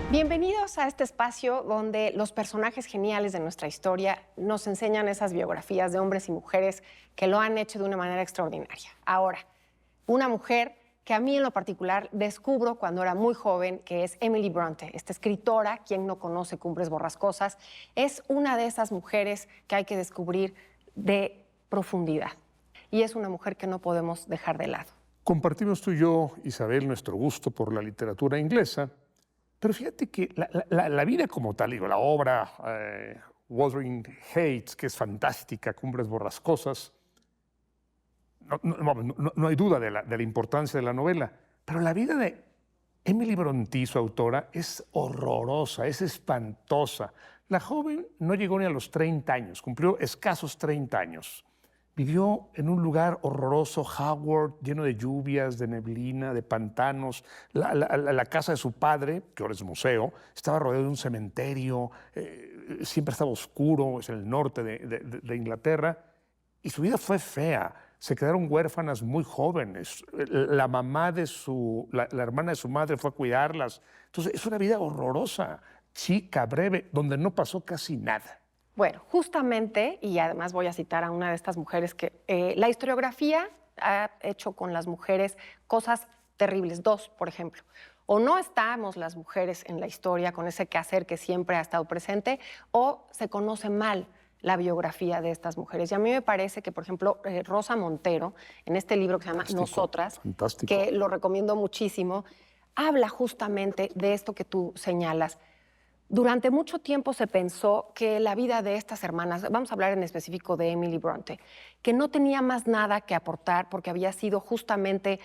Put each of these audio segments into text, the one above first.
Bienvenidos a este espacio donde los personajes geniales de nuestra historia nos enseñan esas biografías de hombres y mujeres que lo han hecho de una manera extraordinaria. Ahora, una mujer que a mí en lo particular descubro cuando era muy joven, que es Emily Bronte, esta escritora, quien no conoce Cumbres Borrascosas, es una de esas mujeres que hay que descubrir de profundidad. Y es una mujer que no podemos dejar de lado. Compartimos tú y yo, Isabel, nuestro gusto por la literatura inglesa, pero fíjate que la vida como tal, digo, la obra Wuthering Heights, que es fantástica, Cumbres Borrascosas, no hay duda de la importancia de la novela, pero la vida de Emily Brontë, su autora, es horrorosa, es espantosa. La joven no llegó ni a los 30 años, cumplió escasos 30 años. Vivió en un lugar horroroso, Howard, lleno de lluvias, de neblina, de pantanos. La casa de su padre, que ahora es museo, estaba rodeada de un cementerio, siempre estaba oscuro, es el norte de Inglaterra, y su vida fue fea. Se quedaron huérfanas muy jóvenes. La mamá de la hermana de su madre fue a cuidarlas. Entonces, es una vida horrorosa, chica, breve, donde no pasó casi nada. Bueno, justamente, y además voy a citar a una de estas mujeres que la historiografía ha hecho con las mujeres cosas terribles. Dos, por ejemplo. O no estamos las mujeres en la historia con ese quehacer que siempre ha estado presente, o se conoce mal la biografía de estas mujeres. Y a mí me parece que, por ejemplo, Rosa Montero, en este libro que se llama Nosotras, que lo recomiendo muchísimo, habla justamente de esto que tú señalas. Durante mucho tiempo se pensó que la vida de estas hermanas, vamos a hablar en específico de Emily Bronte, que no tenía más nada que aportar porque había sido justamente,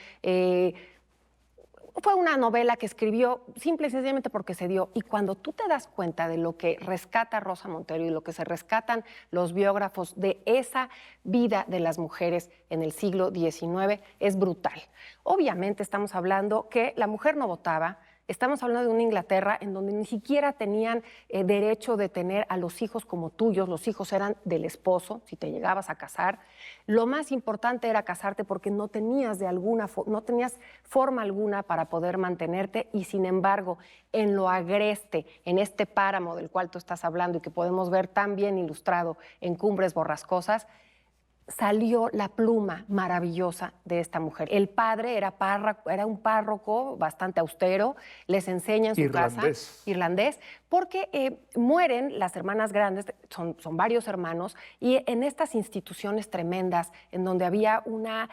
fue una novela que escribió simple y sencillamente porque se dio. Y cuando tú te das cuenta de lo que rescata Rosa Montero y lo que se rescatan los biógrafos de esa vida de las mujeres en el siglo XIX, es brutal. Obviamente estamos hablando que la mujer no votaba. Estamos hablando de una Inglaterra en donde ni siquiera tenían derecho de tener a los hijos como tuyos. Los hijos eran del esposo, si te llegabas a casar. Lo más importante era casarte porque no tenías no tenías forma alguna para poder mantenerte, y sin embargo, en lo agreste, en este páramo del cual tú estás hablando y que podemos ver tan bien ilustrado en Cumbres Borrascosas, salió la pluma maravillosa de esta mujer. El padre era un párroco bastante austero, les enseña en su casa, irlandés, porque mueren las hermanas grandes, son varios hermanos, y en estas instituciones tremendas, en donde había una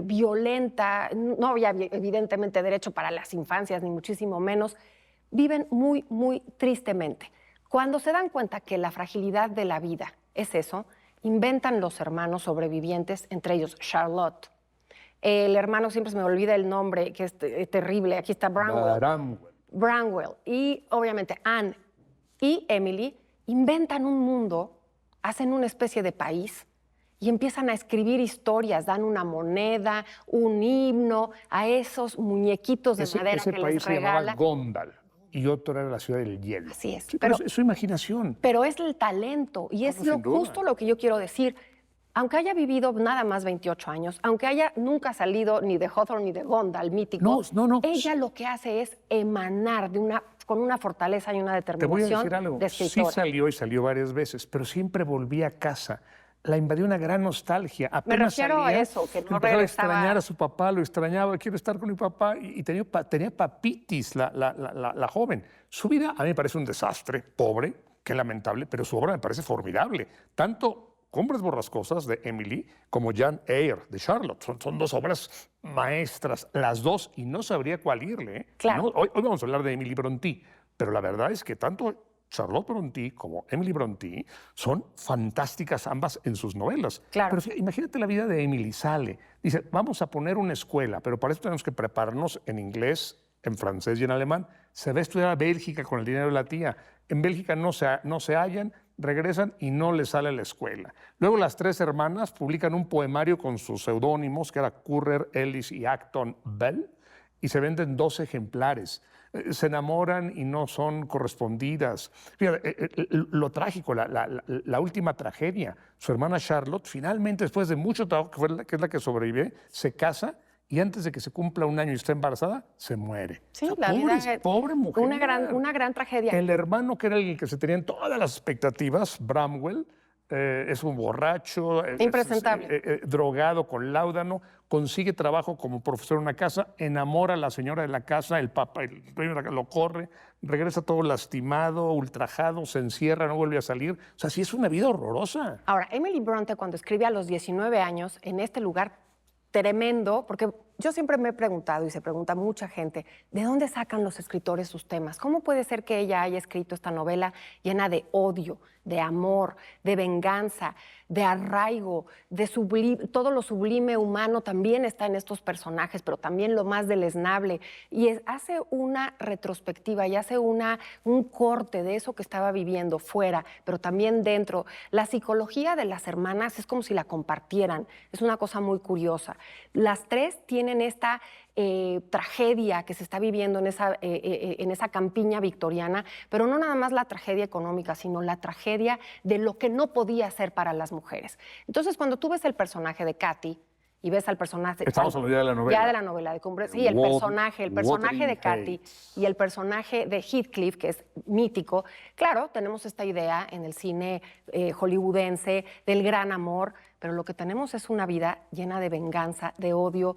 violenta, no había evidentemente derecho para las infancias, ni muchísimo menos, viven muy, muy tristemente. Cuando se dan cuenta que la fragilidad de la vida es eso, inventan los hermanos sobrevivientes, entre ellos Charlotte. El hermano, siempre se me olvida el nombre, que es terrible, aquí está Branwell. Y obviamente Anne y Emily inventan un mundo, hacen una especie de país y empiezan a escribir historias, dan una moneda, un himno a esos muñequitos de madera que les regala. Ese país se llamaba Gondal. Y otro era la ciudad del hielo. Así es. Sí, pero es su imaginación. Pero es el talento, y es justo lo que yo quiero decir. Aunque haya vivido nada más 28 años, aunque haya nunca salido ni de Hawthorne ni de Gondal, mítico, ella lo que hace es emanar con una fortaleza y una determinación. Te voy a decir algo. De escritora. Sí salió y salió varias veces, pero siempre volvía a casa. La invadió una gran nostalgia. Me refiero a eso, que no regresaba. A extrañar a su papá, lo extrañaba, quiero estar con mi papá, y tenía papitis la joven. Su vida a mí me parece un desastre, pobre, qué lamentable, pero su obra me parece formidable. Tanto Cumbres Borrascosas de Emily como Jane Eyre de Charlotte. Son dos obras maestras, las dos, y no sabría cuál irle. ¿Eh? Claro. No, hoy vamos a hablar de Emily Brontë, pero la verdad es que tanto Charlotte Brontë como Emily Brontë son fantásticas ambas en sus novelas. Claro. Pero imagínate la vida de Emily. Sale, dice, vamos a poner una escuela, pero para eso tenemos que prepararnos en inglés, en francés y en alemán. Se va a estudiar a Bélgica con el dinero de la tía. En Bélgica no se hallan, regresan y no les sale la escuela. Luego las tres hermanas publican un poemario con sus seudónimos, que era Currer, Ellis y Acton Bell, y se venden 2 ejemplares. Se enamoran y no son correspondidas. Fíjate, lo trágico, la última tragedia. Su hermana Charlotte, finalmente, después de mucho trabajo, que es la que sobrevive, se casa y antes de que se cumpla un año y está embarazada, se muere. Sí, O sea, la vida pobre mujer. una gran tragedia. El hermano, que era el que se tenían todas las expectativas, Bramwell, es un borracho, Impresentable. drogado con láudano, consigue trabajo como profesor en una casa, enamora a la señora de la casa, el papá, el dueño de la casa lo corre, regresa todo lastimado, ultrajado, se encierra, no vuelve a salir. O sea, sí es una vida horrorosa. Ahora, Emily Bronte, cuando escribe a los 19 años en este lugar tremendo, porque yo siempre me he preguntado, y se pregunta mucha gente, ¿de dónde sacan los escritores sus temas? ¿Cómo puede ser que ella haya escrito esta novela llena de odio, de amor, de venganza, de arraigo, de todo lo sublime humano también está en estos personajes, pero también lo más deleznable? Y hace una retrospectiva y hace un corte de eso que estaba viviendo fuera, pero también dentro. La psicología de las hermanas es como si la compartieran, es una cosa muy curiosa. Las tres tienen esta tragedia que se está viviendo en esa campiña victoriana, pero no nada más la tragedia económica, sino la tragedia de lo que no podía ser para las mujeres. Entonces, cuando tú ves el personaje de Katy y ves al personaje... Estamos hablando ya de la novela. Ya de la novela de Cumbres. Sí, el personaje de Katy y el personaje de Heathcliff, que es mítico. Claro, tenemos esta idea en el cine hollywoodense del gran amor, pero lo que tenemos es una vida llena de venganza, de odio.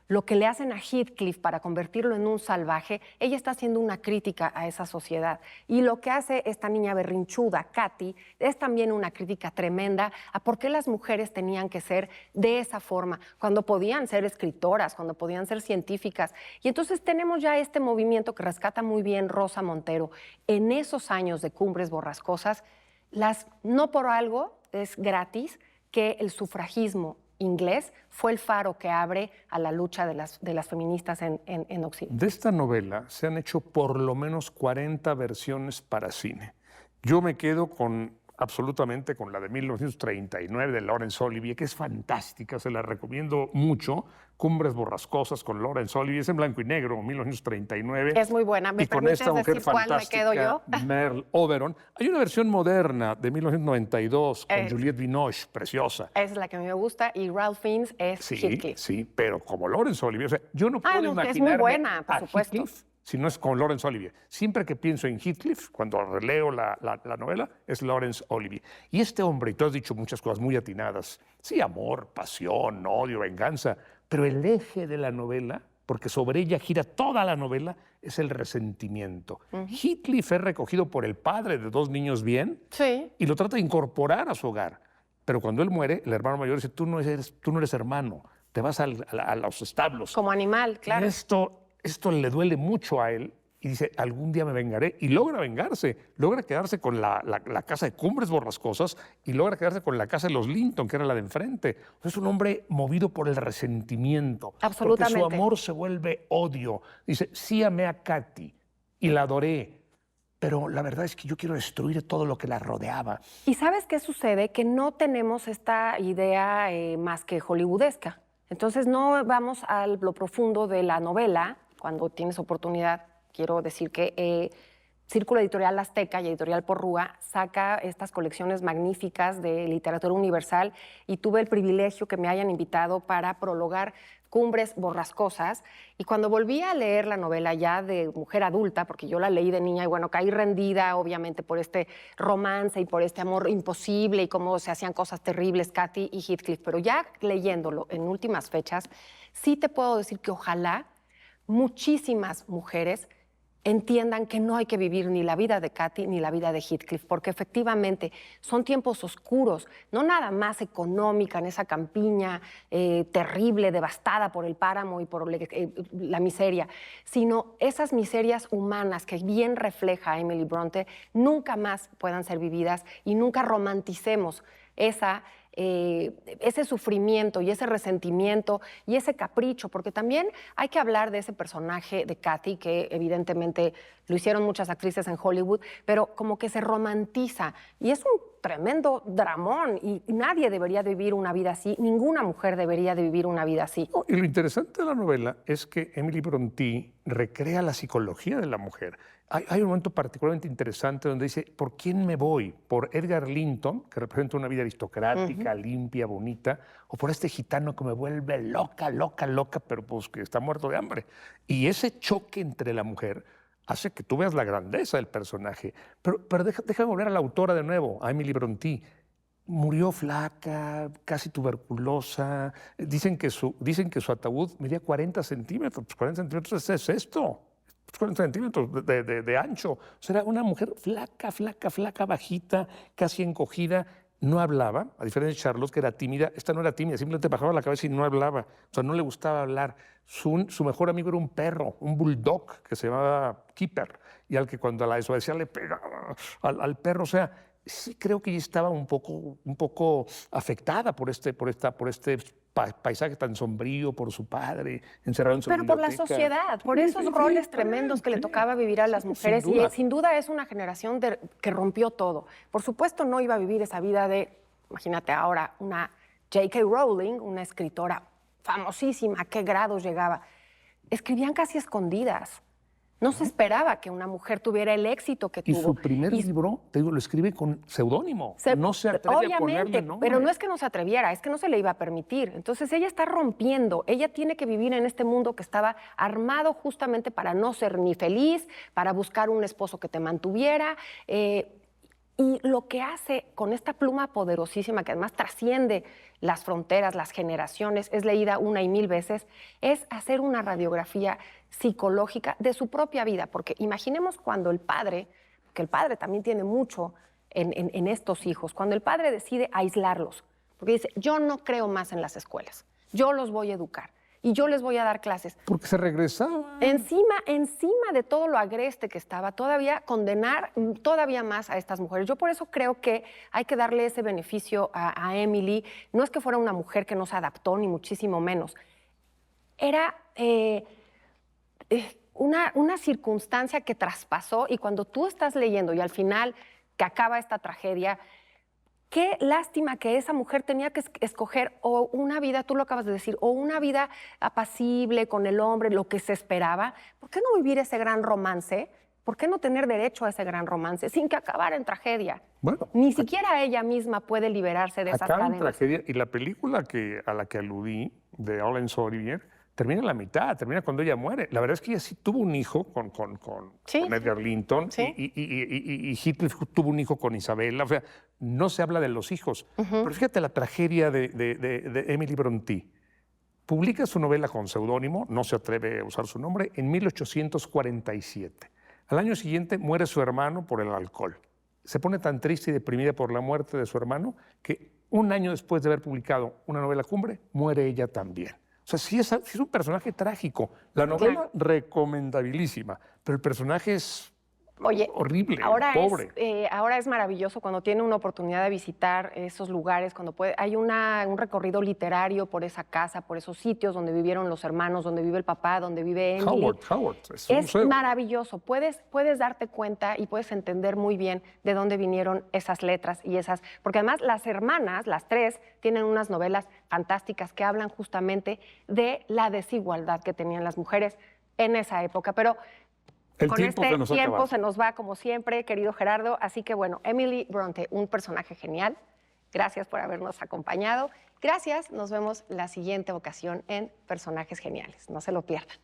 Lo que le hacen a Heathcliff para convertirlo en un salvaje, ella está haciendo una crítica a esa sociedad. Y lo que hace esta niña berrinchuda, Katy, es también una crítica tremenda a por qué las mujeres tenían que ser de esa forma, cuando podían ser escritoras, cuando podían ser científicas. Y entonces tenemos ya este movimiento que rescata muy bien Rosa Montero. En esos años de Cumbres Borrascosas, no por algo es gratis que el sufragismo inglés fue el faro que abre a la lucha de las feministas en Occidente. De esta novela se han hecho por lo menos 40 versiones para cine. Yo me quedo absolutamente con la de 1939 de Laurence Olivier, que es fantástica, se la recomiendo mucho. Cumbres Borrascosas con Laurence Olivier, es en blanco y negro, 1939. Es muy buena. ¿Me y con permites esta mujer decir cuál me quedo yo? Merle Oberon. Hay una versión moderna de 1992 con Juliette Binoche, preciosa. Esa es la que a mí me gusta, y Ralph Fiennes es Heathcliff. Sí, pero como Laurence Olivier. O sea, yo no puedo imaginarme es muy buena, por supuesto. Heathcliff si no es con Laurence Olivier. Siempre que pienso en Heathcliff, cuando releo la novela, es Laurence Olivier. Y este hombre, y tú has dicho muchas cosas muy atinadas, sí, amor, pasión, odio, venganza, pero el eje de la novela, porque sobre ella gira toda la novela, es el resentimiento. Heathcliff es recogido por el padre de dos niños bien y lo trata de incorporar a su hogar. Pero cuando él muere, el hermano mayor dice, tú no eres hermano, te vas a los establos. Como animal, claro. Esto le duele mucho a él y dice, algún día me vengaré. Y logra vengarse, logra quedarse con la casa de Cumbres Borrascosas y logra quedarse con la casa de los Linton, que era la de enfrente. Es un hombre movido por el resentimiento. Absolutamente. Porque su amor se vuelve odio. Dice, sí amé a Katy y la adoré, pero la verdad es que yo quiero destruir todo lo que la rodeaba. ¿Y sabes qué sucede? Que no tenemos esta idea más que hollywoodesca. Entonces no vamos a lo profundo de la novela. Cuando tienes oportunidad, quiero decir que Círculo Editorial Azteca y Editorial Porrúa saca estas colecciones magníficas de literatura universal y tuve el privilegio que me hayan invitado para prologar Cumbres Borrascosas. Y cuando volví a leer la novela ya de mujer adulta, porque yo la leí de niña y bueno, caí rendida obviamente por este romance y por este amor imposible y cómo se hacían cosas terribles Katy y Heathcliff, pero ya leyéndolo en últimas fechas, sí te puedo decir que ojalá muchísimas mujeres entiendan que no hay que vivir ni la vida de Katy ni la vida de Heathcliff, porque efectivamente son tiempos oscuros, no nada más económica en esa campiña terrible, devastada por el páramo y por la miseria, sino esas miserias humanas que bien refleja Emily Bronte nunca más puedan ser vividas y nunca romanticemos ese sufrimiento y ese resentimiento y ese capricho, porque también hay que hablar de ese personaje de Katy, que evidentemente lo hicieron muchas actrices en Hollywood, pero como que se romantiza. Y es un tremendo dramón y nadie debería de vivir una vida así, ninguna mujer debería de vivir una vida así. No, y lo interesante de la novela es que Emily Brontë recrea la psicología de la mujer. Hay un momento particularmente interesante donde dice, ¿por quién me voy? ¿Por Edgar Linton, que representa una vida aristocrática, limpia, bonita? ¿O por este gitano que me vuelve loca, loca, loca, pero pues que está muerto de hambre? Y ese choque entre la mujer hace que tú veas la grandeza del personaje. Pero déjame volver a la autora de nuevo, a Emily Brontë. Murió flaca, casi tuberculosa. Dicen que su ataúd medía 40 centímetros. Pues 40 centímetros es esto. 40 centímetros de ancho. O sea, era una mujer flaca, flaca, flaca, bajita, casi encogida. No hablaba, a diferencia de Charlotte, que era tímida. Esta no era tímida, simplemente bajaba la cabeza y no hablaba. O sea, no le gustaba hablar. Su mejor amigo era un perro, un bulldog, que se llamaba Keeper, y al que cuando la desobedecía le pegaba al perro. O sea, sí creo que ella estaba un poco afectada por este paisaje tan sombrío, por su padre, encerrado en su Pero por la biblioteca. sociedad, por esos roles tremendos que le tocaba vivir a las mujeres. sin duda. Y sin duda es una generación que rompió todo. Por supuesto no iba a vivir esa vida de, imagínate ahora, una J.K. Rowling, una escritora famosísima, ¿a qué grados llegaba? Escribían casi escondidas. No se esperaba que una mujer tuviera el éxito que Y tuvo. su primer libro, te digo, lo escribe con seudónimo. No se atreve a ponerle nombre. Pero no es que no se atreviera, es que no se le iba a permitir. Entonces ella está rompiendo, ella tiene que vivir en este mundo que estaba armado justamente para no ser ni feliz, para buscar un esposo que te mantuviera. Y lo que hace con esta pluma poderosísima, que además trasciende las fronteras, las generaciones, es leída una y mil veces, es hacer una radiografía psicológica de su propia vida. Porque imaginemos cuando el padre, que el padre también tiene mucho en estos hijos, cuando el padre decide aislarlos, porque dice, yo no creo más en las escuelas, yo los voy a educar y yo les voy a dar clases. Porque se regresaba. Encima de todo lo agreste que estaba, todavía condenar todavía más a estas mujeres. Yo por eso creo que hay que darle ese beneficio a Emily. No es que fuera una mujer que no se adaptó, ni muchísimo menos. Era una circunstancia que traspasó, y cuando tú estás leyendo y al final que acaba esta tragedia, qué lástima que esa mujer tenía que escoger o una vida, tú lo acabas de decir, o una vida apacible con el hombre, lo que se esperaba. ¿Por qué no vivir ese gran romance? ¿Por qué no tener derecho a ese gran romance sin que acabara en tragedia? Bueno, Ni siquiera ella misma puede liberarse de esas acaba en cadenas. tragedia. Y la película a la que aludí, de Laurence Olivier, termina en la mitad, termina cuando ella muere. La verdad es que ella sí tuvo un hijo con Edgar Linton, Sí. y Heathcliff tuvo un hijo con Isabella. O sea, no se habla de los hijos. Pero fíjate la tragedia de Emily Brontë. Publica su novela con seudónimo, no se atreve a usar su nombre, en 1847. Al año siguiente muere su hermano por el alcohol. Se pone tan triste y deprimida por la muerte de su hermano que un año después de haber publicado una novela cumbre, muere ella también. O sea, sí es un personaje trágico. La novela, recomendabilísima, pero el personaje es horrible, pobre. Ahora es maravilloso cuando tiene una oportunidad de visitar esos lugares, cuando hay un recorrido literario por esa casa, por esos sitios donde vivieron los hermanos, donde vive el papá, donde vive Emily. Howard, es un museo. Maravilloso. Puedes darte cuenta y puedes entender muy bien de dónde vinieron esas letras y porque además las hermanas, las tres, tienen unas novelas fantásticas que hablan justamente de la desigualdad que tenían las mujeres en esa época. Pero con este tiempo se nos va como siempre, querido Gerardo. Así que bueno, Emily Brontë, un personaje genial. Gracias por habernos acompañado. Gracias, nos vemos la siguiente ocasión en Personajes Geniales. No se lo pierdan.